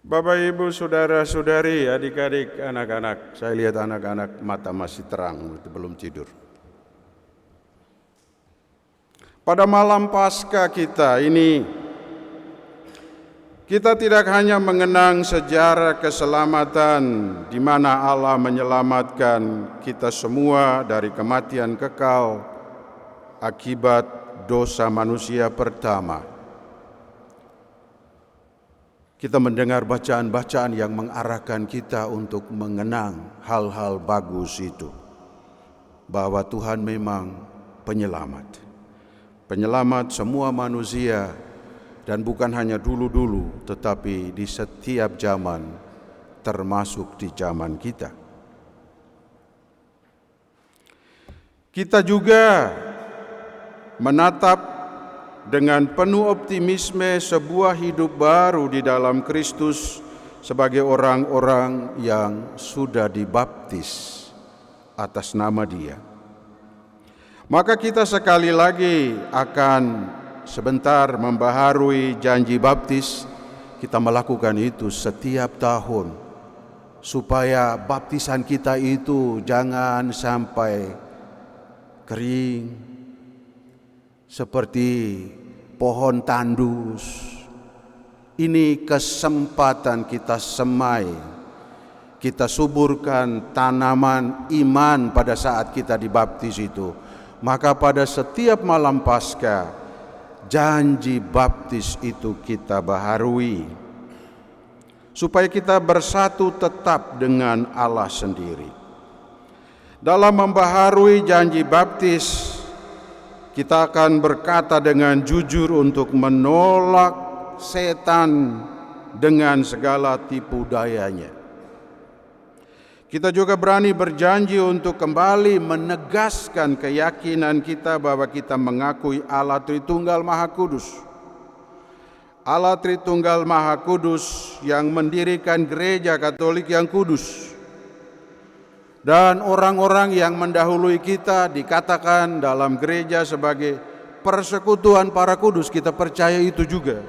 Bapak, Ibu, saudara-saudari, adik-adik, anak-anak. Saya lihat anak-anak mata masih terang, belum tidur. Pada malam Paskah kita ini, kita tidak hanya mengenang sejarah keselamatan di mana Allah menyelamatkan kita semua dari kematian kekal akibat dosa manusia pertama. Kita mendengar bacaan-bacaan yang mengarahkan kita untuk mengenang hal-hal bagus itu. Bahwa Tuhan memang penyelamat. Penyelamat semua manusia, dan bukan hanya dulu-dulu, tetapi di setiap zaman, termasuk di zaman kita. Kita juga menatap dengan penuh optimisme sebuah hidup baru di dalam Kristus sebagai orang-orang yang sudah dibaptis atas nama Dia. Maka kita sekali lagi akan sebentar membaharui janji baptis. Kita melakukan itu setiap tahun supaya baptisan kita itu jangan sampai kering seperti pohon tandus. Ini kesempatan kita semai, kita suburkan tanaman iman pada saat kita dibaptis itu. Maka pada setiap malam Paskah, janji baptis itu kita baharui, supaya kita bersatu tetap dengan Allah sendiri. Dalam membaharui janji baptis, kita akan berkata dengan jujur untuk menolak setan dengan segala tipu dayanya. Kita juga berani berjanji untuk kembali menegaskan keyakinan kita bahwa kita mengakui Allah Tritunggal Maha Kudus. Allah Tritunggal Maha Kudus yang mendirikan gereja Katolik yang kudus. Dan orang-orang yang mendahului kita dikatakan dalam gereja sebagai persekutuan para kudus. Kita percaya itu juga.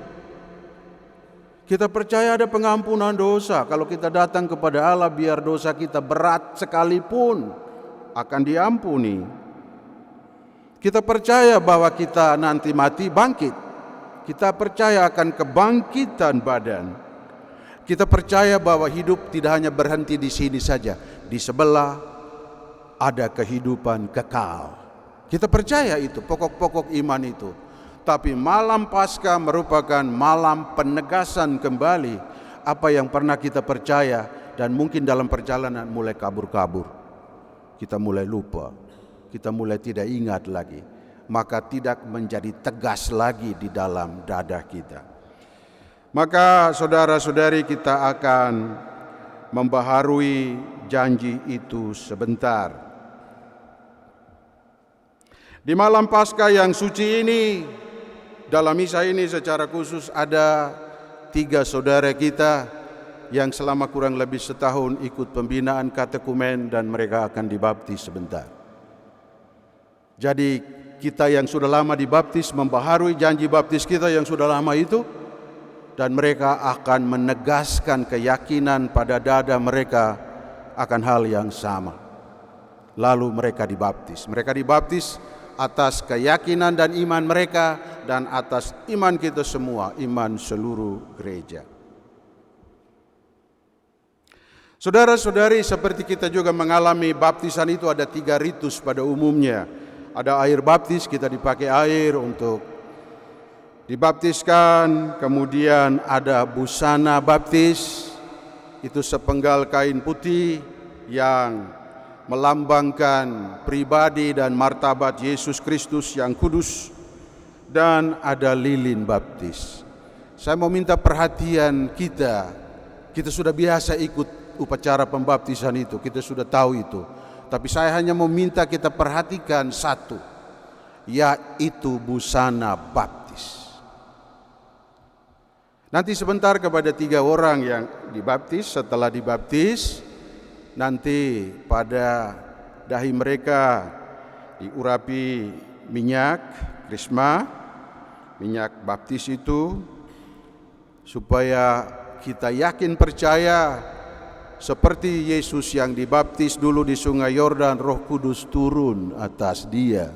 Kita percaya ada pengampunan dosa. Kalau kita datang kepada Allah, biar dosa kita berat sekalipun akan diampuni. Kita percaya bahwa kita nanti mati bangkit. Kita percaya akan kebangkitan badan. Kita percaya bahwa hidup tidak hanya berhenti di sini saja. Di sebelah ada kehidupan kekal. Kita percaya itu, pokok-pokok iman itu. Tapi malam Paskah merupakan malam penegasan kembali apa yang pernah kita percaya, dan mungkin dalam perjalanan mulai kabur-kabur. Kita mulai lupa, kita mulai tidak ingat lagi. Maka tidak menjadi tegas lagi di dalam dada kita. Maka saudara-saudari, kita akan membaharui janji itu sebentar. Di malam Paskah yang suci ini, dalam misa ini secara khusus ada 3 saudara kita yang selama kurang lebih setahun ikut pembinaan katekumen dan mereka akan dibaptis sebentar. Jadi kita yang sudah lama dibaptis membaharui janji baptis kita yang sudah lama itu, dan mereka akan menegaskan keyakinan pada dada mereka akan hal yang sama. Lalu mereka dibaptis. Mereka dibaptis atas keyakinan dan iman mereka dan atas iman kita semua, iman seluruh gereja. Saudara-saudari, seperti kita juga mengalami baptisan itu ada 3 ritus pada umumnya. Ada air baptis, kita dipakai air untuk dibaptiskan. Kemudian ada busana baptis, itu sepenggal kain putih yang melambangkan pribadi dan martabat Yesus Kristus yang kudus. Dan ada lilin baptis. Saya mau minta perhatian kita. Kita sudah biasa ikut upacara pembaptisan itu, kita sudah tahu itu. Tapi saya hanya mau minta kita perhatikan satu, yaitu busana baptis. Nanti sebentar kepada 3 orang yang dibaptis, setelah dibaptis, nanti pada dahi mereka diurapi minyak krisma, minyak baptis itu, supaya kita yakin percaya seperti Yesus yang dibaptis dulu di Sungai Yordan, Roh Kudus turun atas dia.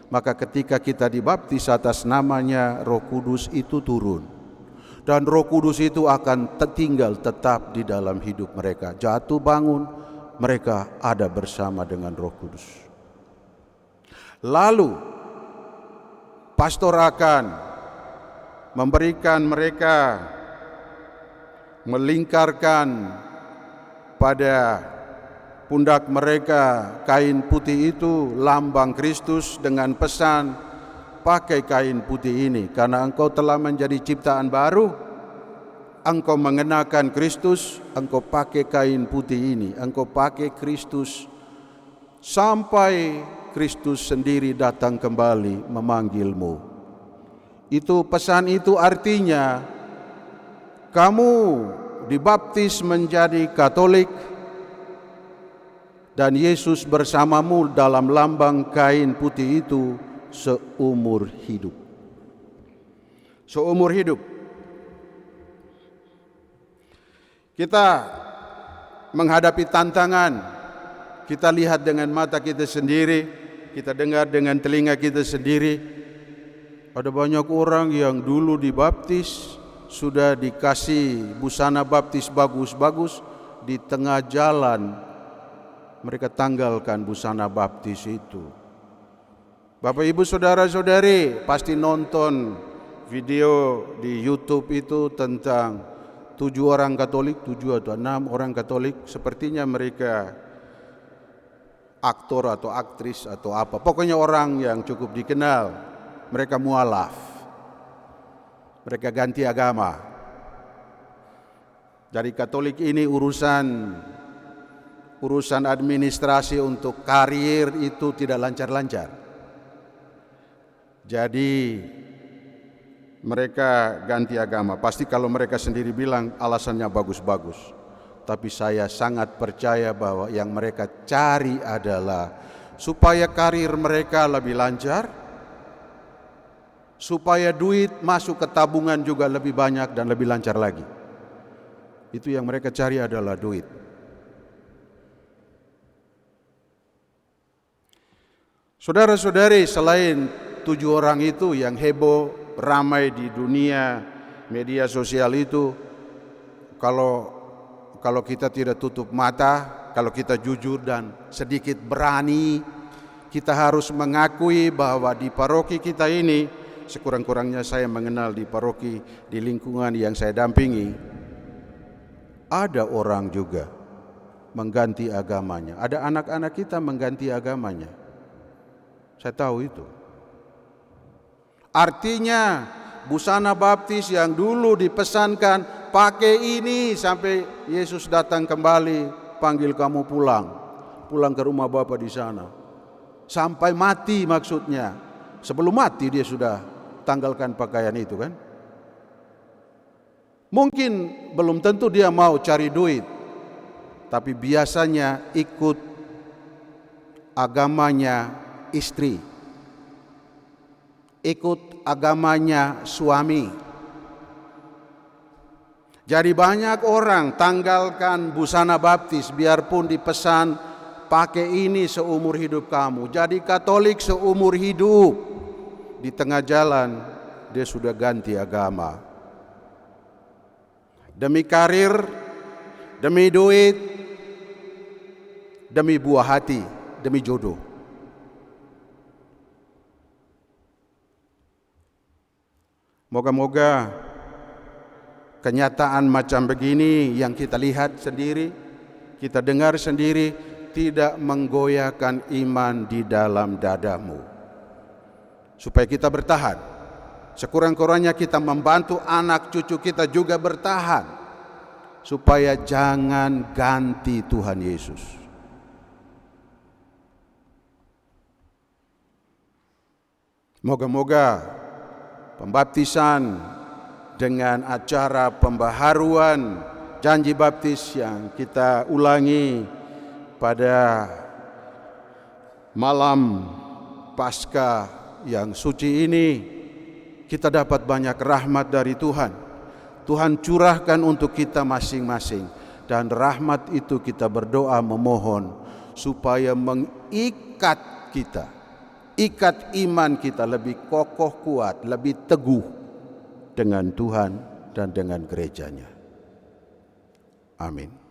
Maka ketika kita dibaptis atas namanya, Roh Kudus itu turun. Dan Roh Kudus itu akan tinggal tetap di dalam hidup mereka. Jatuh bangun, mereka ada bersama dengan Roh Kudus. Lalu pastor akan memberikan mereka, melingkarkan pada pundak mereka kain putih itu, lambang Kristus, dengan pesan, pakai kain putih ini karena engkau telah menjadi ciptaan baru. Engkau mengenakan Kristus, engkau pakai kain putih ini, engkau pakai Kristus sampai Kristus sendiri datang kembali memanggilmu. Itu pesan itu artinya kamu dibaptis menjadi Katolik dan Yesus bersamamu dalam lambang kain putih itu seumur hidup. Seumur hidup. Kita menghadapi tantangan, kita lihat dengan mata kita sendiri, kita dengar dengan telinga kita sendiri. Ada banyak orang yang dulu dibaptis, sudah dikasih busana baptis bagus-bagus, di tengah jalan mereka tanggalkan busana baptis itu. Bapak Ibu saudara-saudari pasti nonton video di YouTube itu tentang 7 orang Katolik, 7 atau 6 orang Katolik, sepertinya mereka aktor atau aktris atau apa, pokoknya orang yang cukup dikenal. Mereka mualaf. Mereka ganti agama. Dari Katolik ini urusan administrasi untuk karir itu tidak lancar-lancar. Jadi mereka ganti agama. Pasti kalau mereka sendiri bilang alasannya bagus-bagus. Tapi saya sangat percaya bahwa yang mereka cari adalah supaya karir mereka lebih lancar, supaya duit masuk ke tabungan juga lebih banyak dan lebih lancar lagi. Itu yang mereka cari adalah duit. Saudara-saudari, selain 7 orang itu yang heboh, ramai di dunia media sosial itu, kalau kita tidak tutup mata, kalau kita jujur dan sedikit berani, kita harus mengakui bahwa di paroki kita ini, sekurang-kurangnya saya mengenal di paroki, di lingkungan yang saya dampingi, ada orang juga mengganti agamanya. Ada anak-anak kita mengganti agamanya. Saya tahu itu. Artinya busana baptis yang dulu dipesankan, pakai ini sampai Yesus datang kembali, panggil kamu pulang ke rumah Bapa di sana. Sampai mati maksudnya. Sebelum mati dia sudah tanggalkan pakaian itu kan. Mungkin belum tentu dia mau cari duit, tapi biasanya ikut agamanya istri, ikut agamanya suami. Jadi banyak orang tanggalkan busana baptis biarpun dipesan pakai ini seumur hidup kamu. Jadi Katolik seumur hidup. Di tengah jalan dia sudah ganti agama. Demi karir, demi duit, demi buah hati, demi jodoh. Moga-moga kenyataan macam begini yang kita lihat sendiri, kita dengar sendiri, tidak menggoyahkan iman di dalam dadamu. Supaya kita bertahan. Sekurang-kurangnya kita membantu anak cucu kita juga bertahan. Supaya jangan ganti Tuhan Yesus. Moga-moga pembaptisan dengan acara pembaharuan janji baptis yang kita ulangi pada malam Paskah yang suci ini, kita dapat banyak rahmat dari Tuhan. Tuhan curahkan untuk kita masing-masing. Dan rahmat itu kita berdoa memohon supaya mengikat kita, ikat iman kita lebih kokoh kuat, lebih teguh dengan Tuhan dan dengan gerejanya. Amin.